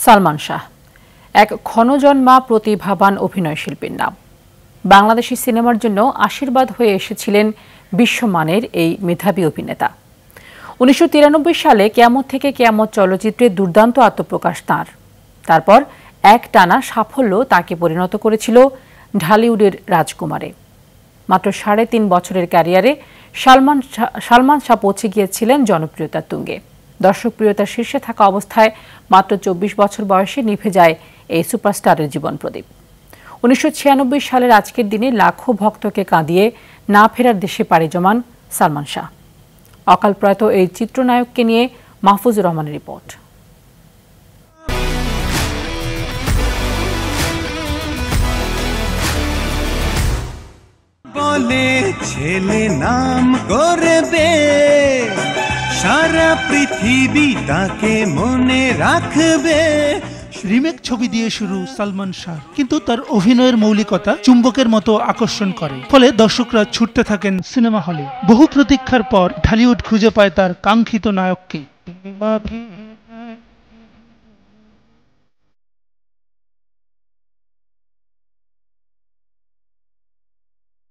সালমান শাহ এক ক্ষণজন্মা প্রতিভাবান অভিনয়শিল্পীর নাম। বাংলাদেশি সিনেমার জন্য আশীর্বাদ হয়ে এসেছিলেন বিশ্বমানের এই মেধাবী অভিনেতা। ১৯৯৩ সালে কিয়ামত থেকে কিয়ামত চলচ্চিত্রে দুর্দান্ত আত্মপ্রকাশ তাঁর। তারপর একটানা সাফল্য তাকে পরিণত করেছিল ঢালিউডের রাজকুমারে। মাত্র ৩.৫ বছরের ক্যারিয়ারে সালমান শাহ পৌঁছে গিয়েছিলেন জনপ্রিয়তার তুঙ্গে। দর্শকপ্রিয়তার শীর্ষে থাকা অবস্থায় মাত্র ২৪ বছর বয়সে নিভে যায় এই সুপারস্টারের জীবন প্রদীপ। ১৯৯৬ সালের আজকের দিনে লাখো ভক্তকে কাঁদিয়ে না ফেরার দেশে পাড়ি জমান সালমান শাহ। অকালপ্রয়াত এই চিত্রনায়ককে নিয়ে মাহফুজুর রহমানের রিপোর্ট। বলে ছেলে নাম করবে, সারা পৃথিবী তাকে মনে রাখবে। রিমেক ছবি দিয়ে শুরু সালমান শাহ, কিন্তু তার অভিনয়ের মৌলিকতা চুম্বকের মতো আকর্ষণ করে, ফলে দর্শকরা ছুটতে থাকেন সিনেমা হলে। বহু প্রতীক্ষার পর ঢালিউড খুঁজে পায় তার কাঙ্ক্ষিত নায়ককে।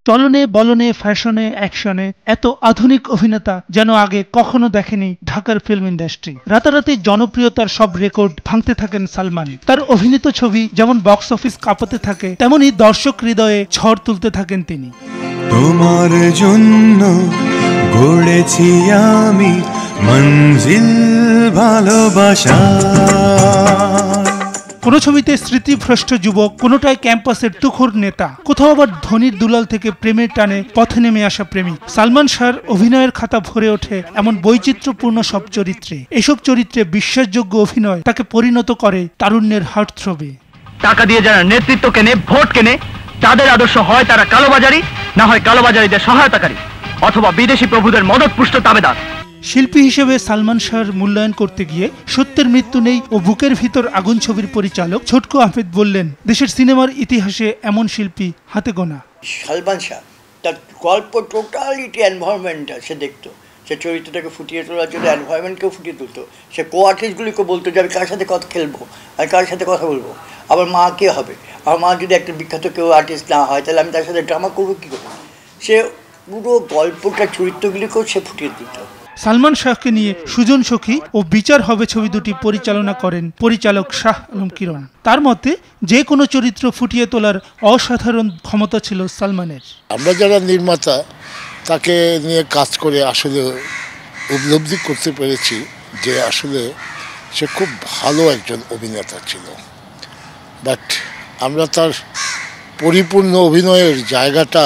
চলনে বলনে ফ্যাশনে অ্যাকশনে এত আধুনিক অভিনেতা যেন আগে কখনো দেখেনি ঢাকার ফিল্ম ইন্ডাস্ট্রি। রাতারাতি জনপ্রিয়তার সব রেকর্ড ভাঙতে থাকেন সালমান। তার অভিনীত ছবি যেমন বক্স অফিস কাঁপাতে থাকে, তেমনি দর্শক হৃদয়ে ঝড় তুলতে থাকেন তিনি। তোমার জন্য গড়েছি আমি মঞ্জিল ভালোবাসা। কোন ছবিতে স্মৃতিভ্রষ্ট যুবক, কোনোটায় ক্যাম্পাসের তুখোর নেতা, কোথাও আবার ধনির দুলাল থেকে প্রেমের টানে পথে নেমে আসা প্রেমিক। সালমান শাহর অভিনয়ের খাতা ভরে ওঠে এমন বৈচিত্র্যপূর্ণ সব চরিত্রে। এসব চরিত্রে বিশ্বাসযোগ্য অভিনয় তাকে পরিণত করে তারুণ্যের হার্টথ্রবে। টাকা দিয়ে যারা নেতৃত্ব কেনে, ভোট কেনে, তাদের আদর্শ হয় তারা কালোবাজারি, না হয় কালোবাজারিদের সহায়তাকারী অথবা বিদেশি প্রভুদের মদতপুষ্ট তাবেদার। শিল্পী হিসেবে সালমান শাহর মূল্যায়ন করতে গিয়ে সত্যের মৃত্যু নেই ও বুকের ভিতর আগুন ছবির পরিচালক ছোটকু আহমেদ বললেন, দেশের সিনেমার ইতিহাসে এমন শিল্পী হাতে গোনা। সালমান শাহ তার গল্প টোটালিটি এনভায়রনমেন্টটা সে দেখতো, সে চরিত্রটাকে ফুটিয়ে তোলার জন্য এনভায়রনমেন্টকেও ফুটিয়ে তুলতো। সে কো আর্টিস্টগুলিকে বলতো যে আমি কার সাথে কথা খেলবো, আমি কার সাথে কথা বলবো, আমার মা কে হবে, আমার মা যদি একটা বিখ্যাত কেউ আর্টিস্ট না হয় তাহলে আমি তার সাথে ড্রামা করবো কী করে। সে পুরো গল্পটার চরিত্রগুলিকেও সে ফুটিয়ে দিত। সালমান শাহকে নিয়ে সুজন সখী ও বিচার হবে ছবি দুটি পরিচালনা করেন পরিচালক শাহ আলম কিরণ। তার মতে যে কোনো চরিত্র ফুটিয়ে তোলার অসাধারণ ক্ষমতা ছিল সালমানের। আমরা যারা নির্মাতা তাকে নিয়ে কাজ করে আসলে উপলব্ধি করতে পেরেছি যে আসলে সে খুব ভালো একজন অভিনেতা ছিল, বাট আমরা তার পরিপূর্ণ অভিনয়ের জায়গাটা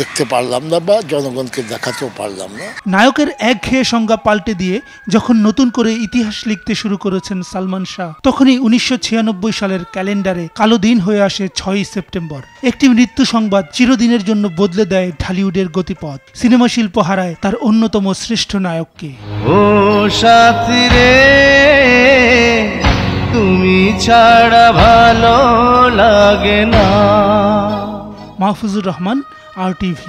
দেখতে পারলাম না বা জনগণকে দেখাতেও পারলাম না। নায়কের একঘেয়ে সংজ্ঞা পাল্টে দিয়ে যখন নতুন করে ইতিহাস লিখতে শুরু করেছেন সালমান শাহ, তখনই ১৯৯৬ সালের ক্যালেন্ডারে কালো দিন হয়ে আসে ৬ই সেপ্টেম্বর। একটি মৃত্যু সংবাদ চিরদিনের জন্য বদলে দেয় ঢালিউডের গতিপথ। সিনেমা শিল্প হারায় তার অন্যতম শ্রেষ্ঠ নায়ককে। ও সাথী রে, তুমি ছাড়া ভালো লাগে না। মাহফুজুর রহমান, RTV।